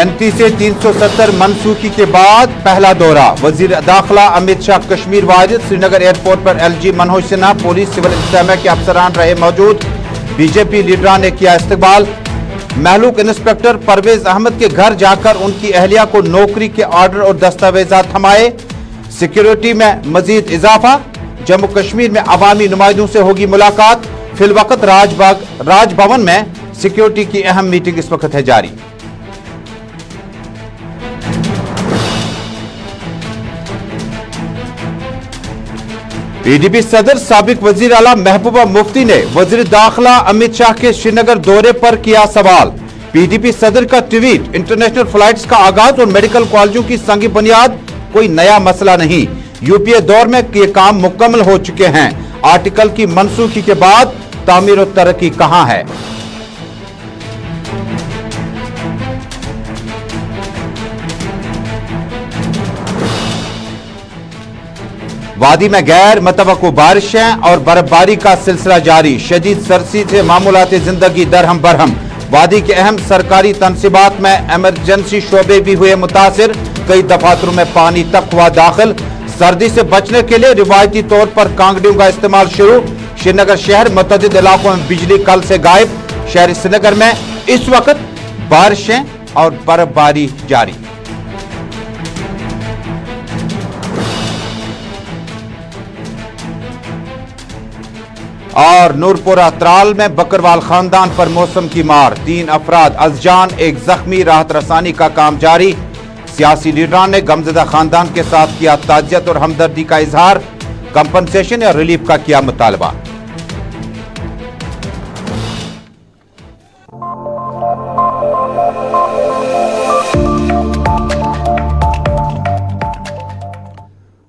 35 से 370 मनसूखी के बाद पहला दौरा। वजीर दाखिला अमित शाह कश्मीर वाजिद। श्रीनगर एयरपोर्ट पर LG Manoj Sinha, police civil इंतजामिया के अफसरान रहे मौजूद। बीजेपी लीडरान ने किया इस्तकबाल। महलूक इंस्पेक्टर परवेज अहमद के घर जाकर उनकी अहलिया को नौकरी के ऑर्डर और दस्तावेजात थमाए। सिक्योरिटी में मजीद इजाफा। जम्मू कश्मीर में अवामी नुमाइंदों से होगी मुलाकात। फिलवक्त राजभवन में सिक्योरिटी की अहम मीटिंग इस वक्त है जारी। PDP सदर साबिक वजीर आला महबूबा मुफ्ती ने वजीर दाखिला अमित शाह के श्रीनगर दौरे पर किया सवाल। PDP सदर का ट्वीट, इंटरनेशनल फ्लाइट्स का आगाज और मेडिकल कॉलेजों की संगी बुनियाद कोई नया मसला नहीं। यूपीए दौर में ये काम मुकम्मल हो चुके हैं। आर्टिकल की मनसूखी के बाद तामीर और तरक्की कहां है? वादी में गैर मतवक्को बारिशें और बर्फबारी का सिलसिला जारी। शदीद सर्दी से मामूलात जिंदगी दरहम बरहम। वादी के अहम सरकारी तनसीबात में इमरजेंसी शोबे भी हुए मुतासिर। कई दफातरों में पानी तक हुआ दाखिल। सर्दी से बचने के लिए रिवायती तौर पर कांगड़ियों का इस्तेमाल शुरू। श्रीनगर शहर मुतअद्दिद इलाकों में बिजली कल से गायब। शहर श्रीनगर में इस वक्त बारिशें और बर्फबारी जारी। और नूरपुरा त्राल में बकरवाल खानदान पर मौसम की मार। 3 अफराद अज़जान, 1 जख्मी। राहत रसानी का काम जारी। सियासी लीडरान ने गमज़दा खानदान के साथ किया ताज़ियत और हमदर्दी का इजहार। कंपनसेशन या रिलीफ का किया मुतालबा।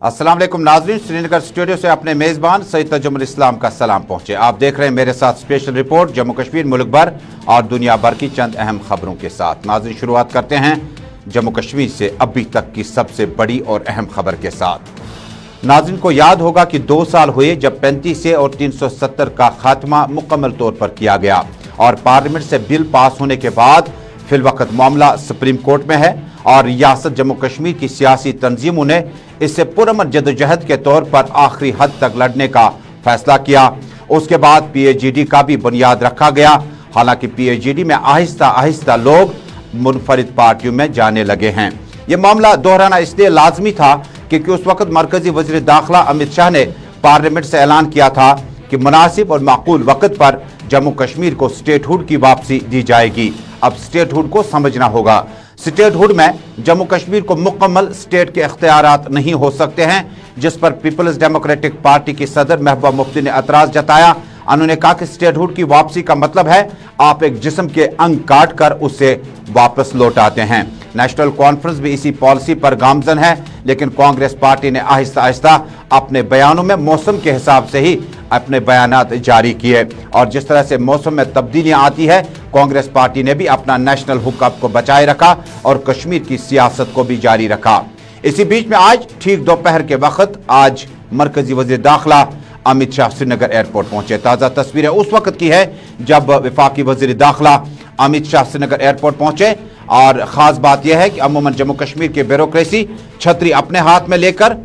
अस्सलाम वालेकुम नाज़रीन, श्रीनगर स्टूडियो से अपने मेज़बान सईद तजुमुल इस्लाम का सलाम पहुंचे। आप देख रहे हैं मेरे साथ स्पेशल रिपोर्ट जम्मू कश्मीर, मुल्क भर और दुनिया भर की चंद अहम खबरों के साथ। नाज़रीन, शुरुआत करते हैं जम्मू कश्मीर से अभी तक की सबसे बड़ी और अहम खबर के साथ। नाज़रीन को याद होगा कि 2 साल हुए जब 35 से और 370 का खात्मा मुकम्मल तौर पर किया गया और पार्लियामेंट से बिल पास होने के बाद फिलवक्त मामला सुप्रीम कोर्ट में है और रियासत जम्मू कश्मीर की सियासी तंजीमों ने इससे पुरअमन जद्दोजहद के तौर पर आखिरी हद तक लड़ने का फैसला किया। उसके बाद PAGD का भी बुनियाद रखा गया। हालांकि PAGD में आहिस्ता आहिस्ता लोग मुनफरिद पार्टियों में जाने लगे हैं। यह मामला दोहराना इसलिए लाजमी था क्योंकि उस वक्त मरकजी वजीर दाखिला अमित शाह ने पार्लियामेंट से ऐलान किया था कि मुनासिब और माकूल वक्त पर जम्मू कश्मीर को स्टेटहुड की वापसी दी जाएगी। अब स्टेटहुड को समझना होगा। स्टेटहुड में जम्मू कश्मीर को मुकम्मल स्टेट के इख्तियारात नहीं हो सकते हैं, जिस पर पीपल्स डेमोक्रेटिक पार्टी की सदर महबूबा मुफ्ती ने एतराज जताया। उन्होंने कहा कि स्टेटहुड की वापसी का मतलब है आप एक जिस्म के अंग काट कर उसे वापस लौटाते हैं। नेशनल कॉन्फ्रेंस भी इसी पॉलिसी पर गामजन है, लेकिन कांग्रेस पार्टी ने आहिस्ता आहिस्ता अपने बयानों में मौसम के हिसाब से ही अपने बयानात जारी किए और जिस तरह से मौसम में तब्दीलियां आती है, कांग्रेस पार्टी ने भी अपना नेशनल हुकअप को बचाए रखा और कश्मीर की सियासत को भी जारी रखा। इसी बीच में आज ठीक दोपहर के वक्त आज मरकजी वजीर दाखिला अमित शाह श्रीनगर एयरपोर्ट पहुंचे। ताज़ा तस्वीरें उस वक्त की है जब वफाकी वजीर दाखिला अमित शाह श्रीनगर एयरपोर्ट पहुंचे और खास बात यह है कि अमूमन जम्मू कश्मीर के ब्यूरोक्रेसी छतरी अपने हाथ में लेकर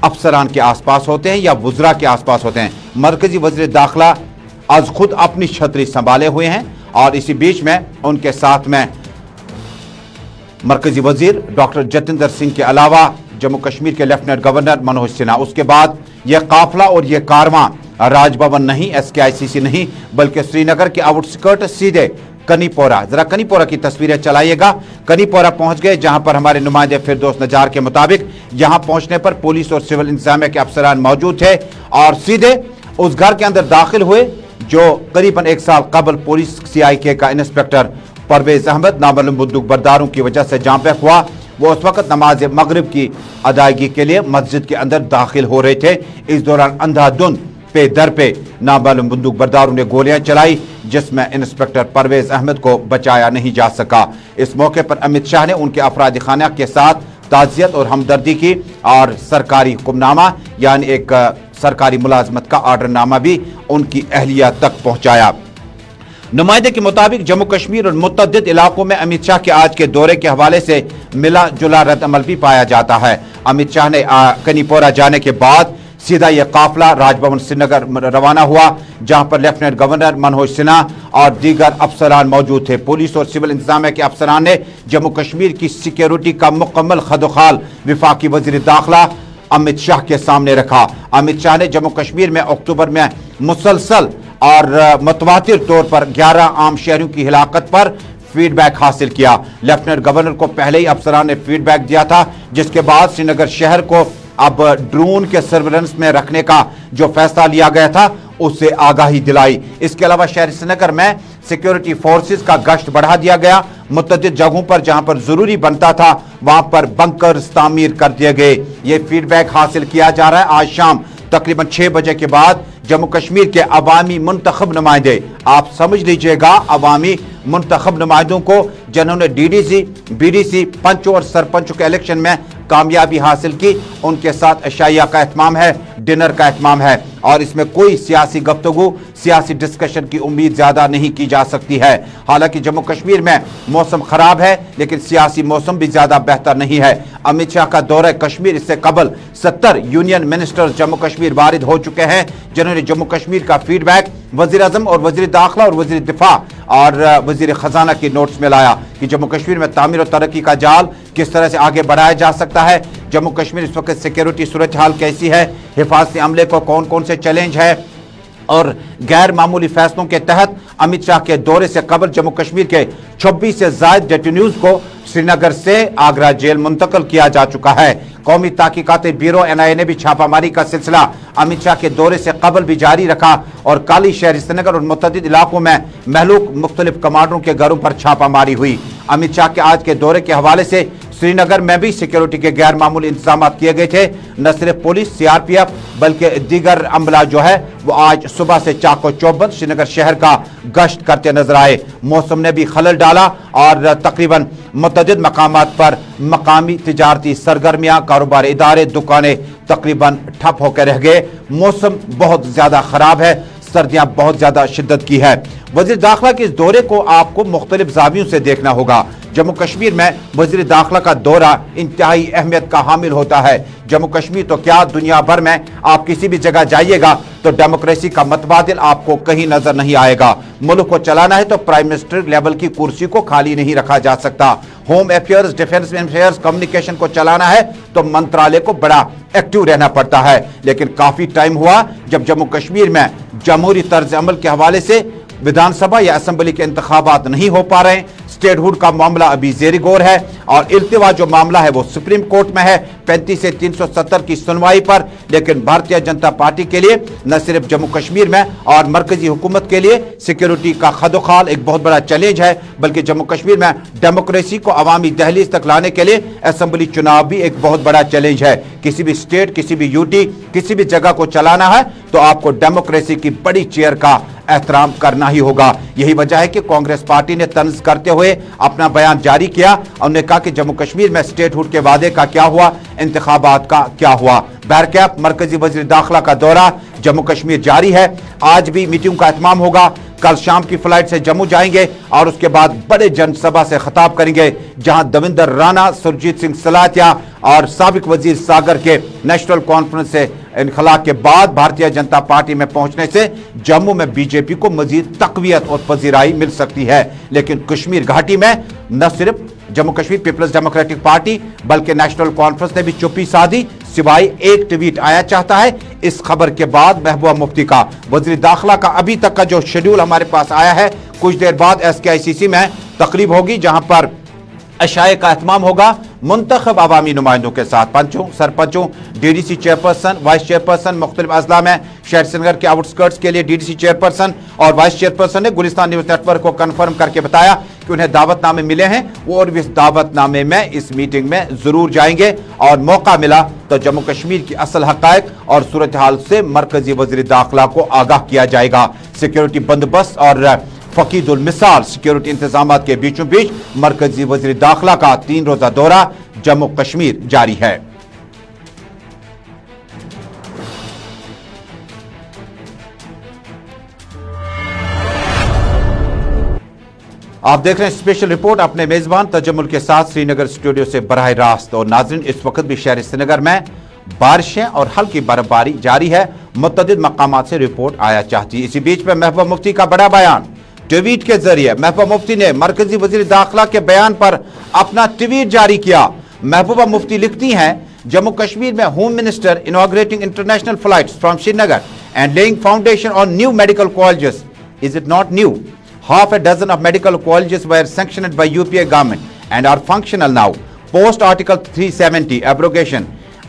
अफसरान के आसपास होते हैं या वुज़रा के आसपास होते हैं। मरकजी वजीर दाखिला आज खुद अपनी छतरी संभाले हुए हैं और इसी बीच में उनके साथ में मरकजी वजीर डॉक्टर जतिंदर सिंह के अलावा जम्मू कश्मीर के लेफ्टिनेंट गवर्नर मनोज सिन्हा। उसके बाद यह काफिला और यह कारवां राजभवन नहीं, SKICC नहीं, बल्कि श्रीनगर के आउटस्कर्ट सीधे कनीपोरा, जरा कनीपोरा की तस्वीरें चलाइएगा। कनीपोरा पहुंच गए जहां पर हमारे नुमाइंदे फिरदौस नजार के मुताबिक यहां पहुंचने पर पुलिस और सिविल इंतजामिया के अफसरान मौजूद थे और सीधे उस घर के अंदर दाखिल हुए जो करीबन 1 साल कबल पुलिस CIK का इंस्पेक्टर परवेज अहमद नामालूम बंदूक बरदारों की वजह से जाम पे हुआ। वो उस वक्त नमाज मगरिब की अदायगी के लिए मस्जिद के अंदर दाखिल हो रहे थे। इस दौरान अंधाधुंध पे दर पे नामालूम बंदूक बरदारों ने गोलियां चलाई, जिसमें इंस्पेक्टर परवेज अहमद को बचाया नहीं जा सका। इस मौके पर अमित शाह ने उनके अफराद खाना के साथ ताज़ियत और हमदर्दी की और सरकारी हुक्मनामा यानी एक सरकारी मुलाजमत का ऑर्डरनामा भी उनकी अहलिया तक पहुंचाया। नुमाइंदे के मुताबिक जम्मू कश्मीर और मुतअद्दिद इलाकों में अमित शाह के आज के दौरे के हवाले से मिला जुला रद्द-अमल भी पाया जाता है। अमित शाह ने कनीपोरा जाने के बाद सीधा यह काफिला राजभवन श्रीनगर रवाना हुआ, जहां पर लेफ्टिनेंट गवर्नर मनोज सिन्हा और दीगर अफसरान मौजूद थे। पुलिस और सिविल इंतजामिया के अफसरान ने जम्मू कश्मीर की सिक्योरिटी का मुकम्मल खदोखाल विफाकी वजीर दाखिला अमित शाह के सामने रखा। अमित शाह ने जम्मू कश्मीर में अक्टूबर में मुसलसल और मुतवातिर तौर पर 11 आम शहरियों की हिलाकत पर फीडबैक हासिल किया। लेफ्टिनेंट गवर्नर को पहले ही अफसरान ने फीडबैक दिया था, जिसके बाद श्रीनगर शहर को अब ड्रोन के सर्विलेंस में रखने का जो फैसला लिया गया था उससे आगाही दिलाई। इसके अलावा शहर श्रीनगर में सिक्योरिटी फोर्सेस का गश्त बढ़ा दिया गया। मुतअद्दिद जगहों पर जहां पर जरूरी बनता था वहां पर बंकर्स तामीर कर दिए गए। ये फीडबैक हासिल किया जा रहा है। आज शाम तकरीबन 6 बजे के बाद जम्मू कश्मीर के अवामी मुंतखब नुमाइंदे, आप समझ लीजिएगा अवामी मुंतखब नुमाइंदों को जिन्होंने डीडीसी, बीडीसी, पंचों और सरपंचों के इलेक्शन में कामयाबी हासिल की, उनके साथ अशाइया का एहतमाम है, डिनर का एहतमाम है और इसमें कोई सियासी गुफ्तगू, सियासी डिस्कशन की उम्मीद ज्यादा नहीं की जा सकती है। हालांकि जम्मू कश्मीर में मौसम खराब है, लेकिन सियासी मौसम भी ज्यादा बेहतर नहीं है। अमित शाह का दौरा कश्मीर, इससे कबल 70 यूनियन मिनिस्टर्स जम्मू कश्मीर वारिद हो चुके हैं, जिन्होंने जम्मू कश्मीर का फीडबैक वजीर आजम और वजीर दाखिला और वजीर दिफा और वजीर खजाना की नोट्स में लाया कि जम्मू कश्मीर में तामीर और तरक्की का जाल किस तरह से आगे बढ़ाया जा सकता है। जम्मू कश्मीर इस वक्त सिक्योरिटी सूरत हाल कैसी है, हिफाजती अमले को कौन कौन से चैलेंज है और गैर मामूली फैसलों के तहत अमित शाह के दौरे से कबल जम्मू कश्मीर के 26 से ज्यादा डेटेन्यूज को श्रीनगर से आगरा जेल मुंतकिल किया जा चुका है। कौमी तहकीकात ब्यूरो NIA ने भी छापामारी का सिलसिला अमित शाह के दौरे से कबल भी जारी रखा और काली शहर श्रीनगर और मुतअद्दिद इलाकों में महलूक मुख्तलिफ कमांडरों के घरों पर छापामारी हुई। अमित शाह के आज के दौरे के हवाले से श्रीनगर में भी सिक्योरिटी के गैर मामूली इंतजाम किए गए थे। न सिर्फ पुलिस, CRPF बल्कि दीगर अमला जो है वो आज सुबह से चाको चौबंद श्रीनगर शहर का गश्त करते नजर आए। मौसम ने भी खलल डाला और तकरीबन मुतअद्दिद मकामात पर मकामी तिजारती सरगर्मियां, कारोबार इदारे, दुकानें तकरीबन ठप होकर रह गए। मौसम बहुत ज्यादा खराब है, सर्दियां बहुत ज्यादा शिद्दत की है। वजीर दाखिला के इस दौरे को आपको मुख्तलिफ जावियों से देखना होगा। जम्मू कश्मीर में वजीर दाखिला का दौरा इंतहाई अहमियत का हामिल होता है। जम्मू कश्मीर तो क्या, दुनिया भर में आप किसी भी जगह जाइएगा तो डेमोक्रेसी का मतबादिल आपको कहीं नजर नहीं आएगा। मुल्क को चलाना है तो प्राइम मिनिस्टर लेवल की कुर्सी को खाली नहीं रखा जा सकता। Home affairs, defence affairs, communication को चलाना है तो मंत्रालय को बड़ा एक्टिव रहना पड़ता है। लेकिन काफी टाइम हुआ जब जम्मू कश्मीर में जमहूरी तर्ज अमल के हवाले से विधानसभा या असेंबली के इंतखाबात नहीं हो पा रहे। स्टेटहुड का मामला अभी जेरी गौर है और इल्तिवा जो मामला है वो सुप्रीम कोर्ट में है 35 से 370 की सुनवाई पर। लेकिन भारतीय जनता पार्टी के लिए न सिर्फ जम्मू कश्मीर में और मरकजी हुकूमत के लिए सिक्योरिटी का खदोखाल एक बहुत बड़ा चैलेंज है, बल्कि जम्मू कश्मीर में डेमोक्रेसी को अवामी दहलीज तक लाने के लिए असेंबली चुनाव भी एक बहुत बड़ा चैलेंज है। किसी भी स्टेट, किसी भी यूटी, किसी भी जगह को चलाना है तो आपको डेमोक्रेसी की बड़ी चेयर का एहतराम करना ही होगा। यही वजह है कि कांग्रेस पार्टी ने तंज करते हुए अपना बयान जारी किया। उन्होंने कहा कि जम्मू कश्मीर में स्टेटहुड के वादे का क्या हुआ, इंतखाबात का क्या हुआ। बहरकैफ मरकजी वजीर दाखिला का दौरा जम्मू कश्मीर जारी है। आज भी मीटिंग का एहतमाम होगा। कल शाम की फ्लाइट से जम्मू जाएंगे और उसके बाद बड़े जनसभा से खिताब करेंगे, जहां देवेंद्र राणा, सुरजीत सिंह सलातिया और साबिक वजीर सागर के नेशनल कॉन्फ्रेंस से इनखला के बाद भारतीय जनता पार्टी में पहुंचने से जम्मू में बीजेपी को मजीद तकवीयत और पजीराई मिल सकती है। लेकिन कश्मीर घाटी में न सिर्फ Jammu Kashmir peoples democratic party बल्कि नेशनल कॉन्फ्रेंस ने भी चुप्पी साधी, सिवाय एक ट्वीट आया चाहता है। इस खबर के बाद महबूबा मुफ्ती का वजीर दाखिला का अभी तक का जो शेड्यूल हमारे पास आया है, कुछ देर बाद SKICC में तकरीब होगी जहां पर अशाए का एहतमाम होगा मुंतखब अवामी नुमाइंदों के साथ, पंचों, सरपंचों, DDC चेयरपर्सन, वाइस चेयरपर्सन, मुख्तलिफ अजला में शहर श्रीनगर के आउटस्कर्ट्स के लिए DDC चेयरपर्सन और वाइस चेयरपर्सन ने गुलिस्तान न्यूज नेटवर्क को कन्फर्म करके बताया कि उन्हें दावतनामे मिले हैं। वो और इस दावतनामे में इस मीटिंग में जरूर जाएंगे और मौका मिला तो जम्मू कश्मीर की असल हकायक और सूरत हाल से मरकजी वजीर दाखिला को आगाह किया जाएगा। सिक्योरिटी बंदोबस्त और फकीदुल मिसाल सिक्योरिटी इंतजाम के बीचों बीच मरकजी वजीर दाखिला का 3 रोजा दौरा जम्मू कश्मीर जारी है। आप देख रहे हैं स्पेशल रिपोर्ट अपने मेजबान तजम्मुल के साथ श्रीनगर स्टूडियो से बराह रास्त। और नाज़रीन, इस वक्त भी शहर श्रीनगर में बारिशें और हल्की बर्फबारी जारी है। मुतअद्दिद मकामात से रिपोर्ट आया चाहती है। इसी बीच में महबूबा मुफ्ती का बड़ा बयान ट्वीट के जरिए महबूबा मुफ्ती ने मरकजी वजीर दाखिला के बयान पर अपना ट्वीट जारी किया। महबूबा मुफ्ती लिखती हैं, जम्मू कश्मीर में home minister inaugurating international flights from Srinagar and laying foundation on new medical colleges. Is it not new? Half a dozen of medical colleges were sanctioned by UPA government and are functional now. Post Article 370 abrogation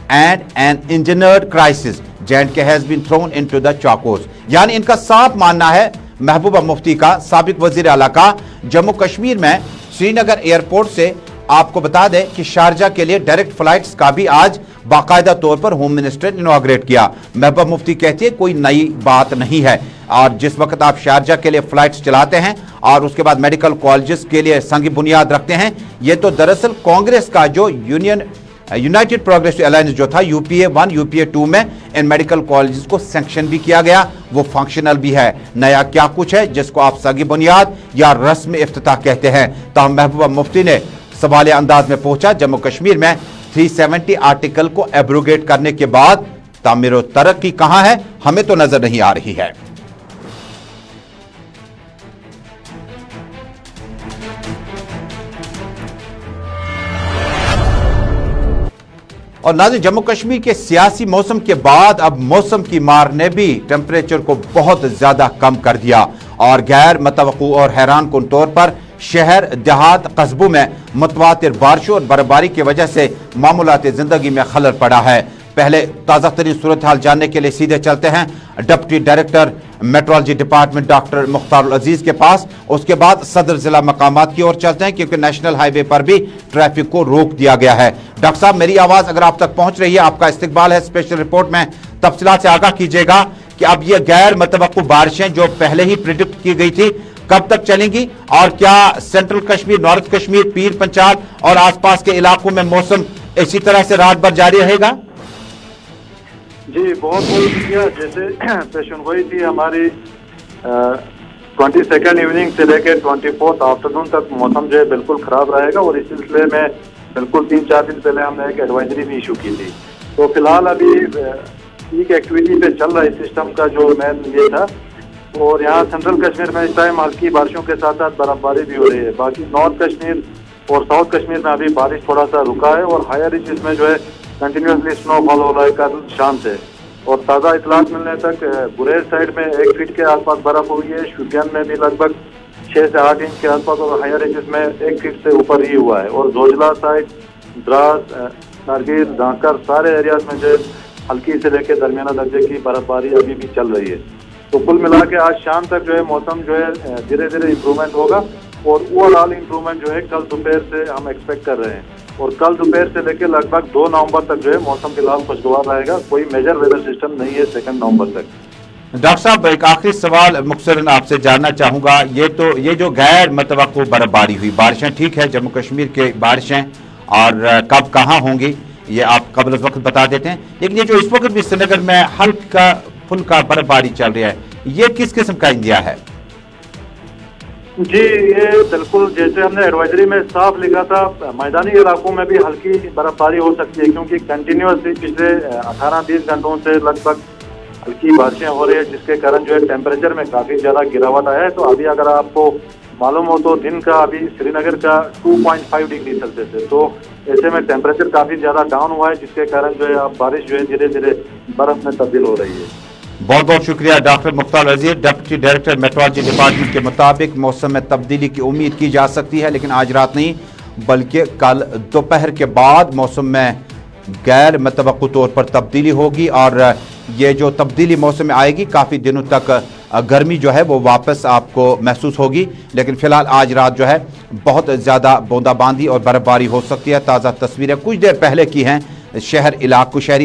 and an engineered crisis, J&K has been thrown into the chacos. यानी इनका साफ मानना है महबूबा मुफ्ती का, साबिक वजीर आला का, जम्मू कश्मीर में श्रीनगर एयरपोर्ट से आपको बता दें कि शारजा के लिए डायरेक्ट फ्लाइट्स का भी आज बाकायदा तौर पर होम मिनिस्टर इनॉग्रेट किया। महबूबा मुफ्ती कहती है कोई नई बात नहीं है, और जिस वक्त आप शारजा के लिए फ्लाइट्स चलाते हैं और उसके बाद मेडिकल कॉलेजेस के लिए संग बुनियाद रखते हैं, ये तो दरअसल कांग्रेस का जो यूनाइटेड प्रोग्रेसिव अलायंस जो था यूपीए 1 यूपीए 2 में इन मेडिकल कॉलेजेस को सैंक्शन भी किया गया, वो फंक्शनल भी है। नया क्या कुछ है जिसको आप संग बुनियाद या रस्म इफ्तिताह कहते हैं। तमाम महबूबा मुफ्ती ने सवाल अंदाज में पूछा, जम्मू कश्मीर में 370 आर्टिकल को एब्रोगेट करने के बाद तामीर और तरक्की कहां है, हमें तो नजर नहीं आ रही है। और नाज़रीन, जम्मू कश्मीर के सियासी मौसम के बाद अब मौसम की मार ने भी टेम्परेचर को बहुत ज्यादा कम कर दिया और गैर मतवक्कु और हैरान कुन तौर पर शहर देहात कस्बों में मुतवातिर बारिशों और बर्फबारी की वजह से मामूलात जिंदगी में खलल पड़ा है। पहले ताज़ा तरीन सूरत हाल जानने के लिए सीधे चलते हैं deputy director metrology department doctor Mukhtar Aziz के पास, उसके बाद सदर जिला मकामात की ओर चलते हैं क्योंकि नेशनल हाईवे पर भी ट्रैफिक को रोक दिया गया है। डॉक्टर साहब, मेरी आवाज अगर आप तक पहुंच रही है, आपका इस्तकबाल है स्पेशल रिपोर्ट में। तफसीलात से आगाह कीजिएगा कि अब ये गैर मुतवक्कु बारिशें जो पहले ही प्रिडिक्ट की गई थी कब तक चलेंगी, और क्या सेंट्रल कश्मीर, नॉर्थ कश्मीर, पीर पंचाल और आसपास के इलाकों में मौसम इसी तरह से रात भर जारी रहेगा? जी बहुत बहुत शुक्रिया। जैसे पेशन गोई थी हमारी 22nd इवनिंग से लेकर 24th आफ्टरनून तक मौसम जो है बिल्कुल खराब रहेगा, और इस सिलसिले में बिल्कुल 3-4 दिन पहले हमने एक एडवाइजरी भी इशू की थी। तो फिलहाल अभी पीक एक्टिविटी पे चल रहा है सिस्टम का जो मेन ये था, और यहाँ सेंट्रल कश्मीर में इस टाइम हल्की बारिशों के साथ साथ बर्फबारी भी हो रही है। बाकी नॉर्थ कश्मीर और साउथ कश्मीर में अभी बारिश थोड़ा सा रुका है, और हायर रीचेस में जो है कंटिन्यूसली स्नोफॉल हो रहा है कल शाम से। और ताज़ा इतलात मिलने तक गुरेज साइड में 1 फीट के आसपास बर्फ हुई है, शोपियान में भी लगभग 6 से 8 इंच के आसपास, और हायर रीचेस में 1 फीट से ऊपर ही हुआ है। और जोजिला साइड, द्रास, कारगिल, धाकर सारे एरियाज में जो हल्की से लेकर दरमियाना दर्जे की बर्फबारी अभी भी चल रही है। तो कुल मिला के आज शाम तक जो है मौसम जो है धीरे धीरे इम्प्रूवमेंट होगा, और ओवरऑल इम्प्रूवमेंट जो है कल दोपहर से हम एक्सपेक्ट कर रहे हैं। और कल दोपहर से लेकर लगभग 2 नवंबर तक जो है मौसम फिलहाल खुशगवार रहेगा, कोई मेजर वेदर सिस्टम नहीं है 2 नवंबर तक। डॉक्टर साहब, एक आखिरी सवाल मुख्तसरन आपसे जानना चाहूंगा, ये जो गैर मुतवक्कु बर्फबारी हुई, बारिशें ठीक है जम्मू कश्मीर के बारिशें, और कब कहाँ होंगी ये आप कबल वक्त बता देते हैं, लेकिन ये जो इस वक्त भी श्रीनगर में हल्का फुल्का बर्फबारी चल रही है, ये किस किस्म का इंडिया है? जी ये बिल्कुल जैसे हमने एडवाइजरी में साफ लिखा था, मैदानी इलाकों में भी हल्की बर्फबारी हो सकती है, क्योंकि कंटिन्यूसली पिछले 18-20 घंटों से लगभग हल्की बारिशें हो रही है, जिसके कारण जो है टेम्परेचर में काफ़ी ज़्यादा गिरावट आया है। तो अभी अगर आपको मालूम हो तो दिन का अभी श्रीनगर का 2.5 डिग्री सेल्सियस है, तो ऐसे में टेम्परेचर काफ़ी ज़्यादा डाउन हुआ है, जिसके कारण जो है अब बारिश जो है धीरे धीरे बर्फ में तब्दील हो रही है। बहुत बहुत शुक्रिया डॉक्टर मुख्तार अजीज, डिप्टी डायरेक्टर मेट्रोलॉजी डिपार्टमेंट के मुताबिक मौसम में तब्दीली की उम्मीद की जा सकती है, लेकिन आज रात नहीं बल्कि कल दोपहर के बाद मौसम में गैर मुतवक्कु तौर पर तब्दीली होगी, और ये जो तब्दीली मौसम में आएगी काफ़ी दिनों तक गर्मी जो है वो वापस आपको महसूस होगी। लेकिन फिलहाल आज रात जो है बहुत ज़्यादा बूंदाबांदी और बर्फबारी हो सकती है। ताज़ा तस्वीरें कुछ देर पहले की हैं, शहरी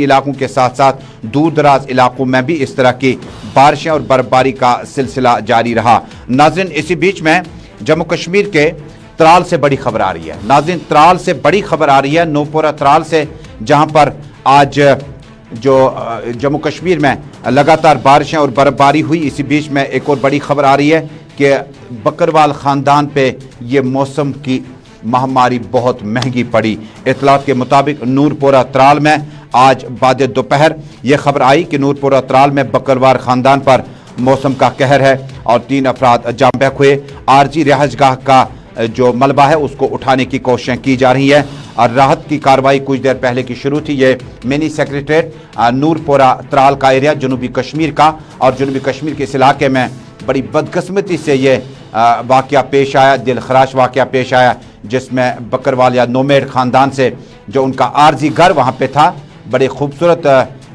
इलाकों के साथ साथ दूर दराज इलाकों में भी इस तरह की बारिशें और बर्फबारी का सिलसिला जारी रहा। नाज़रीन, इसी बीच में जम्मू कश्मीर के त्राल से बड़ी खबर आ रही है। नाज़रीन, त्राल से बड़ी खबर आ रही है, नूपुरा त्राल से, जहां पर आज जो जम्मू कश्मीर में लगातार बारिशें और बर्फबारी हुई। इसी बीच में एक और बड़ी खबर आ रही है کہ बकरवाल ख़ानदान पे ये मौसम की महामारी बहुत महंगी पड़ी। इतलात के मुताबिक नूरपुरा त्राल में आज बाद दोपहर ये खबर आई कि नूरपुरा त्राल में बकरवाल ख़ानदान पर मौसम का कहर है और 3 अफराद जाम बहक हुए। आरजी रिहाइशगाह का जो मलबा है उसको उठाने की कोशिशें की जा रही है और राहत की कार्रवाई कुछ देर पहले की शुरू थी। ये मिनी सेक्रेटरीट नूरपुरा त्राल का एरिया जनूबी कश्मीर का, और जनूबी कश्मीर के इस इलाके में बड़ी बदकिस्मती से ये वाक़या पेश आया, दिलखराश वाक़या पेश आया, जिसमें बकरवाल या नोमेड ख़ानदान से जो उनका आर्जी घर वहाँ पे था बड़े खूबसूरत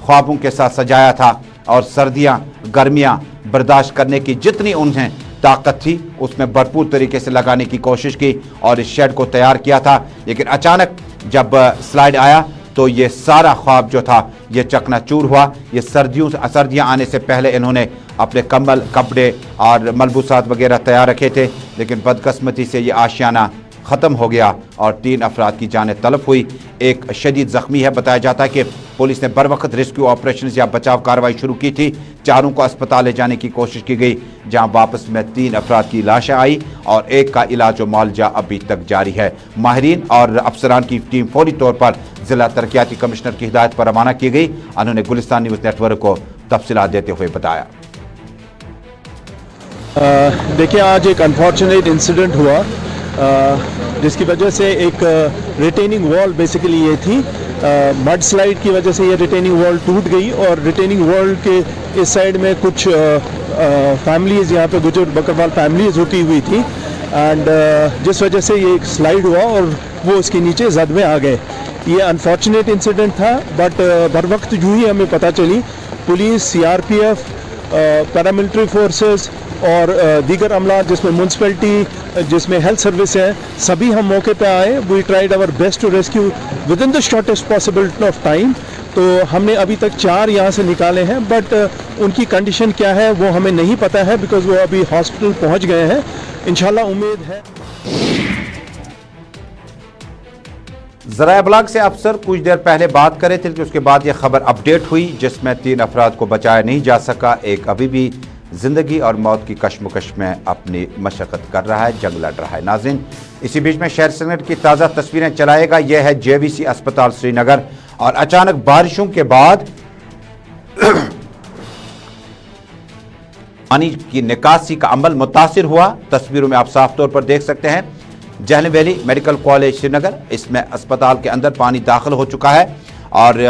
ख्वाबों के साथ सजाया था और सर्दियाँ गर्मियाँ बर्दाश्त करने की जितनी उन्हें ताकत थी उसमें भरपूर तरीके से लगाने की कोशिश की और इस शेड को तैयार किया था। लेकिन अचानक जब स्लाइड आया तो ये सारा ख्वाब जो था ये चकनाचूर हुआ। ये सर्दियाँ आने से पहले इन्होंने अपने कम्बल, कपड़े और मलबूसात वगैरह तैयार रखे थे, लेकिन बदकिस्मती से ये आशियाना ख़त्म हो गया और 3 अफराद की जानें तलब हुई। एक शदीद ज़ख्मी है। बताया जाता है कि पुलिस ने बर वक्त रेस्क्यू ऑपरेशन या बचाव कार्रवाई शुरू की थी। चारों को अस्पताल ले जाने की कोशिश की गई, जहां वापस में 3 अफराद की लाशें आई और एक का इलाज व मुआवजा अभी तक जारी है। माहिरीन और अफसरान की टीम फौरी तौर पर जिला तरक्याती कमिश्नर की हिदायत पर रवाना की गई। उन्होंने गुलिस्तान न्यूज़ नेटवर्क को तफसीलात देते हुए बताया। देखिए, आज एक अनफॉर्चुनेट इंसिडेंट हुआ जिसकी वजह से एक रिटेनिंग वॉल बेसिकली ये थी, मड स्लाइड की वजह से ये रिटेनिंग वॉल टूट गई और रिटेनिंग वॉल के इस साइड में कुछ फैमिलीज़ यहाँ पे गुजर बकरवाल फैमिलीज़ रुकी हुई थी एंड जिस वजह से ये एक स्लाइड हुआ और वो उसके नीचे जद में आ गए। ये अनफॉर्चुनेट इंसिडेंट था, बट बर वक्त जो ही हमें पता चली पुलिस, CRPF, पैरामिलिट्री फोर्सेस और दीगर अमला जिसमें म्यूनसिपैलिटी, जिसमें हेल्थ सर्विस है, सभी हम मौके पे आए। We tried our best to rescue within the shortest possible of time. तो हमने अभी तक 4 यहाँ से निकाले हैं, बट उनकी कंडीशन क्या है वो हमें नहीं पता है बिकॉज वो अभी हॉस्पिटल पहुँच गए हैं। इंशाल्लाह उम्मीद है। ज़राए अबलाग से अफसर कुछ देर पहले बात कर रहे थे कि उसके बाद ये खबर अपडेट हुई जिसमें 3 अफराद को बचाया नहीं जा सका। एक अभी भी ज़िंदगी और मौत की कशमकश में अपनी मशक्क़त कर रहा है, जंग लड़ रहा है। नाज़रीन, इसी बीच में शहर श्रीनगर की ताज़ा तस्वीरें चलाएगा। यह है JVC अस्पताल श्रीनगर और अचानक बारिशों के बाद पानी की निकासी का अमल मुतासिर हुआ। तस्वीरों में आप साफ तौर पर देख सकते हैं जहल वैली मेडिकल कॉलेज श्रीनगर, इसमें अस्पताल के अंदर पानी दाखिल हो चुका है और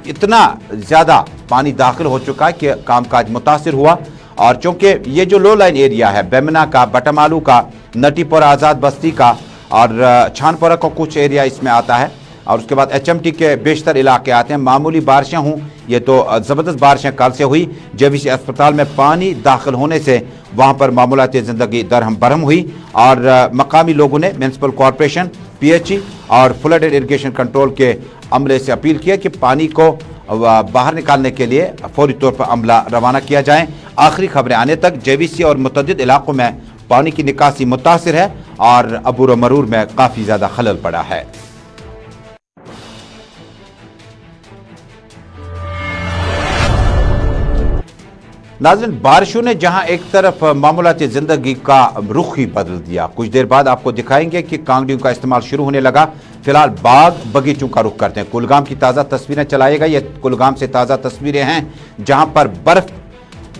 इतना ज़्यादा पानी दाखिल हो चुका है कि कामकाज मुतासिर हुआ। और चूँकि ये जो लो लाइन एरिया है बेमना का, बटमालू का, नटीपुरा आज़ाद बस्ती का और छानपुरा का कुछ एरिया इसमें आता है और उसके बाद HMT के बेशतर इलाके आते हैं। मामूली बारिशें हों, ये तो ज़बरदस्त बारिशें कल से हुई। JVC अस्पताल में पानी दाखिल होने से वहाँ पर मामूलाती ज़िंदगी दरहम बरहम हुई और मकामी लोगों ने म्यूनसिपल कॉरपोरेशन, PHE और फ्लड एंड इरिगेशन कंट्रोल के अमले से अपील किया कि पानी को बाहर निकालने के लिए फौरी तौर पर अमला रवाना किया जाए। आखिरी खबरें आने तक JVC और मुतअद्दिद इलाकों में पानी की निकासी मुतासिर है और अबूर मरूर में काफ़ी ज़्यादा खलल पड़ा है। नाज़रीन, बारिशों ने जहां एक तरफ मामूलाती ज़िंदगी का रुख ही बदल दिया। कुछ देर बाद आपको दिखाएंगे कि कांगड़ियों का इस्तेमाल शुरू होने लगा। फिलहाल बाग बगीचों का रुख करते हैं। कुलगाम की ताज़ा तस्वीरें चलाएगा। ये कुलगाम से ताज़ा तस्वीरें हैं जहां पर बर्फ़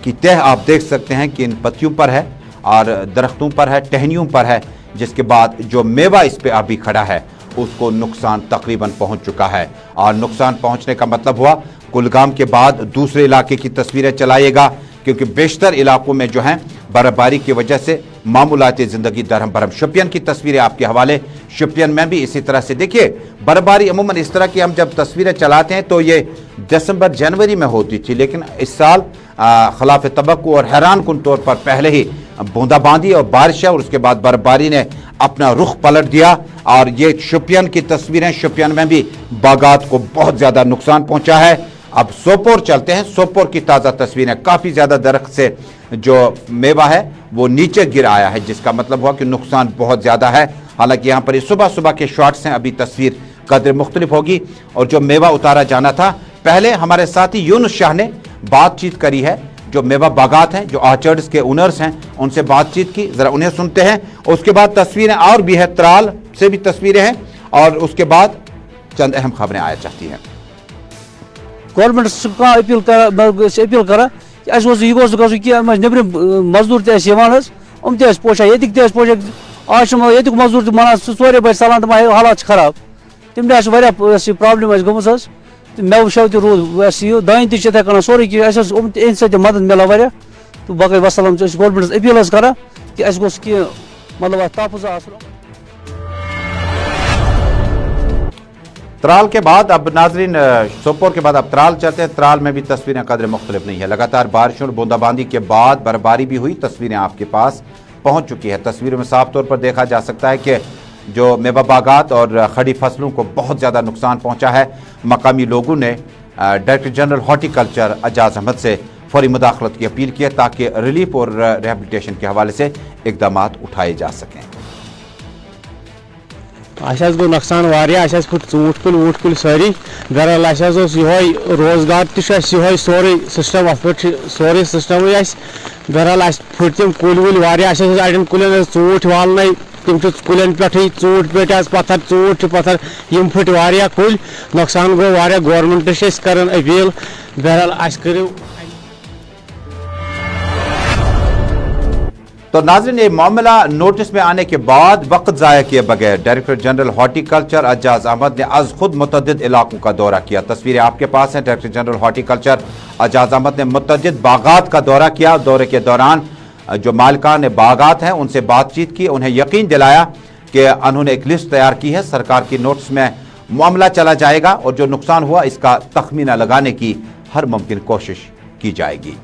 की तह आप देख सकते हैं कि इन पत्तियों पर है और दरख्तों पर है, टहनियों पर है, जिसके बाद जो मेवा इस पर अभी खड़ा है उसको नुकसान तकरीबन पहुँच चुका है। और नुकसान पहुँचने का मतलब हुआ कुलगाम के बाद दूसरे इलाके की तस्वीरें चलाइएगा, क्योंकि बेशतर इलाकों में जो है बर्फबारी की वजह से मामूलाती ज़िंदगी दरहम बरहम। शोपियान की तस्वीरें आपके हवाले। शोपियान में भी इसी तरह से देखिए बर्फबारी अमूमन इस तरह की हम जब तस्वीरें चलाते हैं तो ये दिसंबर जनवरी में होती थी, लेकिन इस साल खिलाफ तवक्कुओ और हैरान कुन तौर पर पहले ही बूंदाबांदी और बारिश और उसके बाद बर्फबारी ने अपना रुख पलट दिया। और ये शोपियान की तस्वीरें, शोपियान में भी बागात को बहुत ज़्यादा नुकसान पहुँचा है। अब सोपोर चलते हैं। सोपोर की ताज़ा तस्वीरें, काफ़ी ज़्यादा दरख्त से जो मेवा है वो नीचे गिर आया है, जिसका मतलब हुआ कि नुकसान बहुत ज़्यादा है। हालांकि यहाँ पर सुबह सुबह के शॉट्स हैं, अभी तस्वीर कदर मुख्तलिफ होगी। और जो मेवा उतारा जाना था, पहले हमारे साथी यूनुस शाह ने बातचीत करी है जो मेवा बागात हैं, जो ऑर्चर्ड्स के ओनर्स हैं, उनसे बातचीत की। जरा उन्हें सुनते हैं। उसके बाद तस्वीरें और भी है, त्राल से भी तस्वीरें हैं, और उसके बाद चंद अहम खबरें आया चाहती हैं। गवर्नमेंट अपील कर नबरम मजदूर तम पोशा ये पोशा आज ये मजदूर मना सोरे बज सलान तम हालात खराब तम प्रॉब्लम गम मेव शव तूद दान तथ कन सोरे कि मदद मिला वाह तो बाकी वसलम गवर्नमेंट अपील कर कि मतलब तहफ़ुज़ आसन। त्राल के बाद अब नाजरीन सोपोर के बाद अब त्राल चलते हैं। त्राल में भी तस्वीरें कदर मुख्तलिफ नहीं है। लगातार बारिश और बूंदाबांदी के बाद बर्फबारी भी हुई, तस्वीरें आपके पास पहुंच चुकी है। तस्वीरों में साफ तौर पर देखा जा सकता है कि जो मेवा बागात और खड़ी फसलों को बहुत ज़्यादा नुकसान पहुंचा है। मकामी लोगों ने director general horticulture Ejaz Ahmad से फौरी मुदाखलत की अपील की है ताकि रिलीफ और रिहेबिलिटेशन के हवाले से इकदाम उठाए जा सकें। गो नुकसान वारिया फुट ऊँट कुल वूट कुल सारी बहरहाल ये रोजगार तह सोरे सिस्टम अत पे सोरे सिस्टम बहरहाल फुट तम कुल वुल वारिया अड़न कुलन ऊँट वालन तम कुलन पे ऊँट पे पत्थर ऊँट पत्थर यम फुट वारिया कुल नुकसान गो वारिया गवर्नमेंट कर अपील बहरहाल करो। तो नाज़रीन ये मामला नोटिस में आने के बाद वक्त ज़ाया किए बगैर director general horticulture Ejaz Ahmad ने आज खुद मुतअद्दिद इलाकों का दौरा किया। तस्वीरें आपके पास हैं। Director general horticulture Ejaz Ahmad ने मुतअद्दिद बागात का दौरा किया। दौरे के दौरान जो मालिकान बागात हैं उनसे बातचीत की, उन्हें यकीन दिलाया कि उन्होंने एक लिस्ट तैयार की है, सरकार की नोट्स में मामला चला जाएगा और जो नुकसान हुआ इसका तखमीना लगाने की हर मुमकिन कोशिश की जाएगी।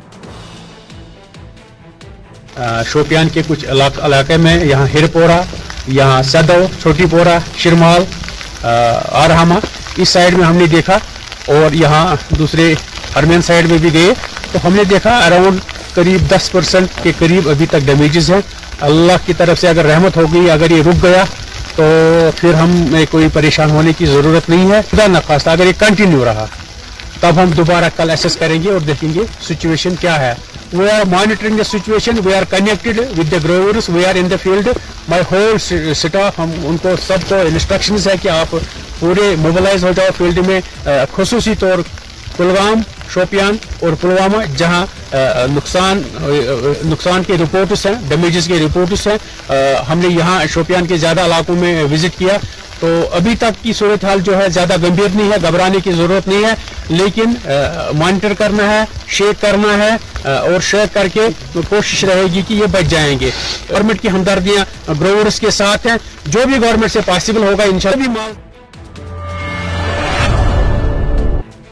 शोपियान के कुछ इलाके में यहाँ हिरपोरा, यहाँ सदो, छोटी पोरा, शिरमाल, आरहामा इस साइड में हमने देखा और यहाँ दूसरे हरमेन साइड में भी गए तो हमने देखा अराउंड करीब 10% के करीब अभी तक डैमेजेस हैं। अल्लाह की तरफ से अगर रहमत हो गई, अगर ये रुक गया तो फिर हमें कोई परेशान होने की ज़रूरत नहीं है। खुदा न खास्ता अगर ये कंटिन्यू रहा तब हम दोबारा कल असेस करेंगे और देखेंगे सिचुएशन क्या है। We are monitoring the situation. We are connected with the growers. We are in the field. My whole staff हम उनको सबको instructions है कि आप पूरे mobilize हो जाओ फील्ड में, खुसूसी तौर कुलगाम, शोपियान और पुलवामा जहां नुकसान के रिपोर्ट्स हैं, डैमेजेस के रिपोर्ट्स हैं। हमने यहां शोपियान के ज़्यादा इलाकों में विजिट किया तो अभी तक की सूरत हाल जो है ज़्यादा गंभीर नहीं है, घबराने की ज़रूरत नहीं है, लेकिन मॉनिटर करना है, शेक करना है और शेक करके तो कोशिश रहेगी कि ये बच जाएंगे। गवर्नमेंट की हमदर्दियाँ ग्रोवर्स के साथ हैं, जो भी गवर्नमेंट से पॉसिबल होगा इंशाअल्लाह भी माल।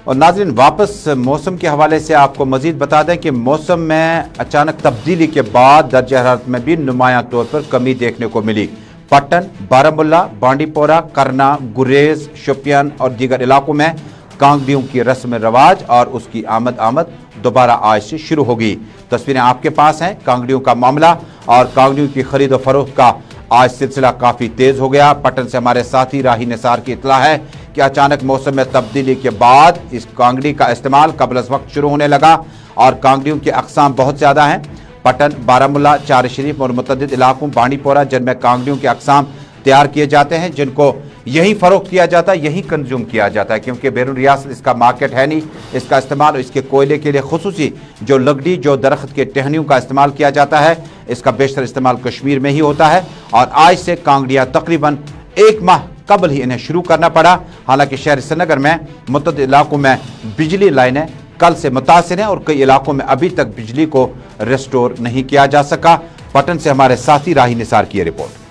और नाज़रीन वापस मौसम के हवाले से आपको मजीद बता दें कि मौसम में अचानक तब्दीली के बाद दर्जा हरारत में भी नुमायां तौर पर कमी देखने को मिली। पट्टन, बारामुल्ला, बांडीपोरा, करना, गुरेज, शोपियान और दीगर इलाकों में कांगड़ियों की रस्म रवाज और उसकी आमद दोबारा आज से शुरू होगी। तस्वीरें आपके पास हैं। कांगड़ियों का मामला और कांगड़ियों की खरीद और फरोख्त का आज सिलसिला काफ़ी तेज़ हो गया। पट्टन से हमारे साथी राही निसार की इतला है कि अचानक मौसम में तब्दीली के बाद इस कांगड़ी का इस्तेमाल कबल अज़ वक्त शुरू होने लगा और कांगड़ियों की अक़साम बहुत ज़्यादा हैं। पट्टन, बारामुल्ला, चार शरीफ और मुतअद्दिद इलाकों बांडीपोरा जिनमें कांगड़ियों के अक़साम तैयार किए जाते हैं जिनको यहीं फ़रोख्त किया जाता है, यहीं कंज्यूम किया जाता है क्योंकि बैरून रियासत इसका मार्केट है नहीं। इसका इस्तेमाल इसके कोयले के लिए खुसूसी जो लकड़ी जो दरख्त के टहनियों का इस्तेमाल किया जाता है इसका बेशतर इस्तेमाल कश्मीर में ही होता है और आज से कांगड़ियाँ तकरीबन 1 माह कबल ही इन्हें शुरू करना पड़ा। हालांकि शहर श्रीनगर में मुतअद्दिद इलाकों में बिजली लाइनें कल से मुतासिर हैं और कई इलाकों में अभी तक बिजली को रेस्टोर नहीं किया जा सका। पटन से हमारे साथी राही निसार की रिपोर्ट।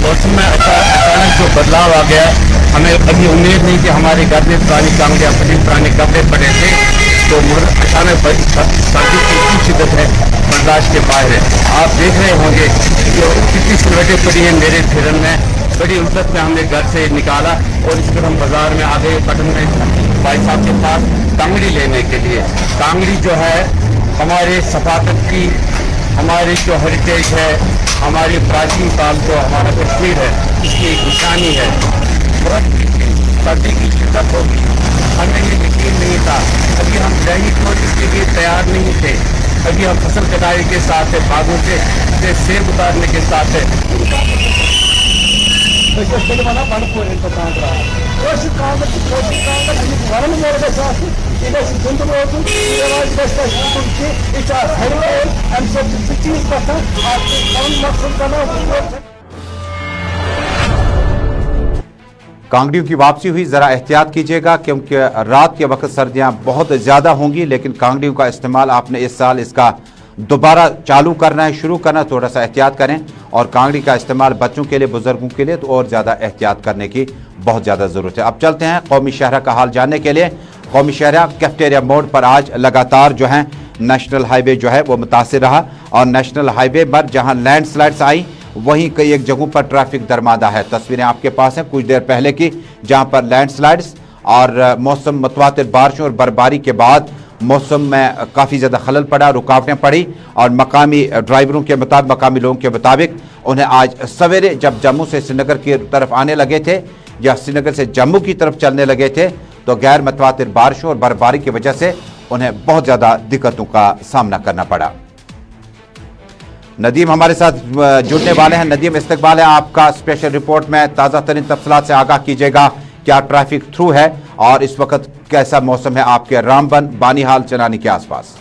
मौसम में अचानक जो बदलाव आ गया, हमें कभी उम्मीद नहीं कि हमारे घर में पुरानी कांगड़ियाँ पड़ी, पुराने कपड़े पड़े थे तो अचानक सर्दी की इतनी शिद्दत है बर्दाश्त के बाहर है। आप देख रहे होंगे जो कितनी स्वेटें पड़ी हैं मेरे फिरन में, बड़ी उल्लत में हमने घर से निकाला और इस पर हम बाजार में आ गए पटन में भाई साहब के पास कांगड़ी लेने के लिए। कांगड़ी जो है हमारे सफाकत की, हमारी जो हेरिटेज है, हमारी प्राचीन काल जो हमारा कश्मीर है इसकी एक निशानी है। सर्दी की शिद्दत होगी, हमें ये यकीन नहीं था। अभी हम दही खोने के लिए तैयार नहीं थे, अभी हम फसल कटाई के साथ है, बागों से सेब उतारने के साथ है। कांगड़ियों की वापसी हुई, ज़रा एहतियात कीजिएगा क्योंकि रात के वक्त सर्दियां बहुत ज़्यादा होंगी, लेकिन कांगड़ियों का इस्तेमाल आपने इस साल इसका दोबारा चालू करना है, शुरू करना, थोड़ा सा एहतियात करें। और कांगड़ी का इस्तेमाल बच्चों के लिए, बुजुर्गों के लिए तो और ज़्यादा एहतियात करने की बहुत ज़्यादा ज़रूरत है। अब चलते हैं कौमी शहरा का हाल जानने के लिए। कौमी शहरा कैफेटेरिया मोड़ पर आज लगातार जो है नेशनल हाईवे जो है वो मुतासिर रहा, और नेशनल हाईवे पर जहाँ लैंडस्लाइड्स आई वहीं कई एक जगहों पर ट्रैफिक दरमादा है। तस्वीरें आपके पास हैं कुछ देर पहले की, जहाँ पर लैंडस्लाइड्स और मौसम मुतवातिर बारिशों और बर्फबारी के बाद मौसम में काफ़ी ज़्यादा खलल पड़ा, रुकावटें पड़ी, और मकामी ड्राइवरों के मुताबिक, मकामी लोगों के मुताबिक उन्हें आज सवेरे जब जम्मू से श्रीनगर की तरफ आने लगे थे या श्रीनगर से जम्मू की तरफ चलने लगे थे तो गैर मुतवातिर बारिशों और बर्फबारी की वजह से उन्हें बहुत ज़्यादा दिक्कतों का सामना करना पड़ा। नदीम हमारे साथ जुड़ने वाले हैं। नदीम, इस्तकबाल है आपका स्पेशल रिपोर्ट में, ताज़ा तरीन तफसीलात से आगाह कीजिएगा, क्या ट्रैफिक थ्रू है और इस वक्त कैसा मौसम है आपके रामबन, बानीहाल, चनानी के आसपास?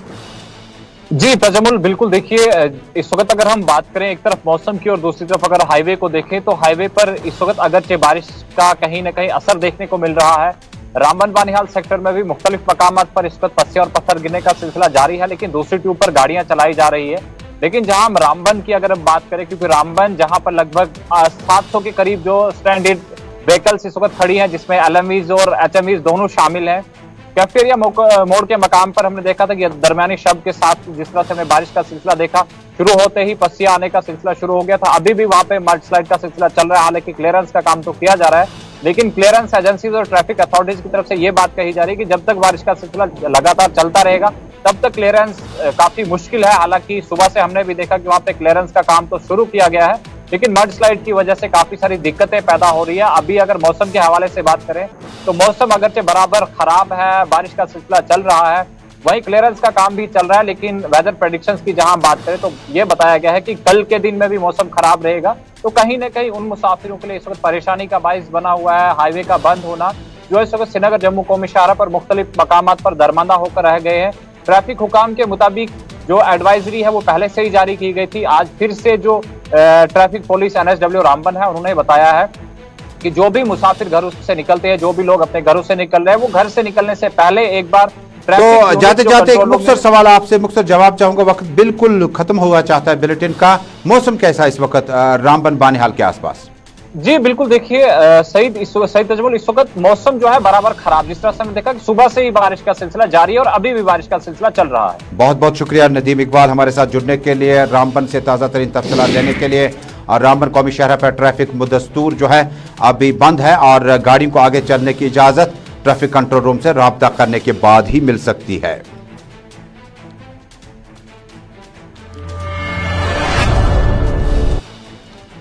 जी तजमुल, बिल्कुल देखिए, इस वक्त अगर हम बात करें एक तरफ मौसम की और दूसरी तरफ अगर हाईवे को देखें तो हाईवे पर इस वक्त अगरचे बारिश का कहीं ना कहीं असर देखने को मिल रहा है। रामबन बानीहाल सेक्टर में भी मुख्तलिफ मकामात पर इस वक्त पस्से और पत्थर गिरने का सिलसिला जारी है, लेकिन दूसरी ट्यूब पर गाड़ियां चलाई जा रही है। लेकिन जहां हम रामबन की अगर हम बात करें, क्योंकि रामबन जहां पर लगभग 700 के करीब जो स्टैंडर्ड व्हीकल्स इस वक्त खड़ी हैं, जिसमें LMVs और HMVs दोनों शामिल हैं। कैफेटेरिया मोड़ के मकाम पर हमने देखा था कि दरमियानी शब के साथ जिस तरह से हमने बारिश का सिलसिला देखा, शुरू होते ही पस्सियां आने का सिलसिला शुरू हो गया था। अभी भी वहां पे मड स्लाइड का सिलसिला चल रहा है, हालांकि क्लियरेंस का काम तो किया जा रहा है, लेकिन क्लियरेंस एजेंसीज और ट्रैफिक अथॉरिटीज की तरफ से ये बात कही जा रही है कि जब तक बारिश का सिलसिला लगातार चलता रहेगा तब तक क्लियरेंस काफी मुश्किल है। हालांकि सुबह से हमने भी देखा कि वहां पे क्लियरेंस का काम तो शुरू किया गया है, लेकिन मड स्लाइड की वजह से काफी सारी दिक्कतें पैदा हो रही है। अभी अगर मौसम के हवाले से बात करें तो मौसम अगरचे बराबर खराब है, बारिश का सिलसिला चल रहा है, वहीं क्लियरेंस का काम भी चल रहा है, लेकिन वेदर प्रेडिक्शंस की जहां बात करें तो ये बताया गया है कि कल के दिन में भी मौसम खराब रहेगा। तो कहीं ना कहीं उन मुसाफिरों के लिए इस वक्त परेशानी का बाइस बना हुआ है हाईवे का बंद होना, जो इस वक्त श्रीनगर जम्मू कौमी शाहरा पर मुख्तलिफ मकामात पर दरमंदा होकर रह गए हैं। ट्रैफिक हुकाम के मुताबिक जो एडवाइजरी है वो पहले से ही जारी की गई थी। आज फिर से जो ट्रैफिक पुलिस NSW रामबन है उन्होंने बताया है कि जो भी मुसाफिर घरों से निकलते हैं, जो भी लोग अपने घरों से निकल रहे हैं, वो घर से निकलने से पहले एक बार तो जाते जाते एक मुख्तर सवाल आपसे, मुख्तर जवाब चाहूंगा, वक्त बिल्कुल खत्म हुआ चाहता है बुलेटिन का। मौसम कैसा इस वक्त रामबन बानीहाल के आसपास? जी बिल्कुल, देखिए सही तजमुल, इस वक्त मौसम जो है बराबर खराब, जिस तरह से हमने देखा कि सुबह से ही बारिश का सिलसिला जारी है और अभी भी बारिश का सिलसिला चल रहा है। बहुत बहुत शुक्रिया नदीम इकबाल हमारे साथ जुड़ने के लिए, रामबन से ताज़ा तरीन तफसीलात देने के लिए। और रामबन कौमी शहर पर ट्रैफिक मुदस्तूर जो है अभी बंद है और गाड़ियों को आगे चलने की इजाज़त ट्रैफिक कंट्रोल रूम से राब्ता करने के बाद ही मिल सकती है।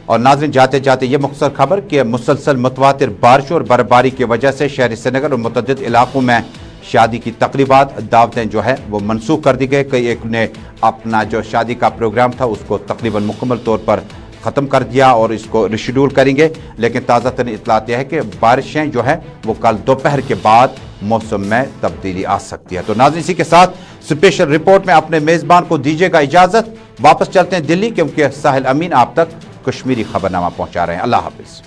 और नाज़रीन, जाते जाते ये मुख्तसर खबर कि मुसलसल मुतवातिर बारिशों और बर्फबारी की वजह से शहरी श्रीनगर और मुतअद्दिद इलाकों में शादी की तकरीबात, दावतें जो है वो मनसूख कर दी गई। कई एक ने अपना जो शादी का प्रोग्राम था उसको तकरीबन मुकम्मल तौर पर ख़त्म कर दिया और इसको रिशेड्यूल करेंगे, लेकिन ताज़ा तरीन इत्तलात यह है कि बारिशें जो है वो कल दोपहर के बाद मौसम में तब्दीली आ सकती है। तो नाज़रीन, इसी के साथ स्पेशल रिपोर्ट में अपने मेज़बान को दीजिएगा इजाज़त। वापस चलते हैं दिल्ली, क्योंकि साहिल अमीन आप तक कश्मीरी खबरनामा पहुंचा रहे हैं। अल्लाह हाफिज।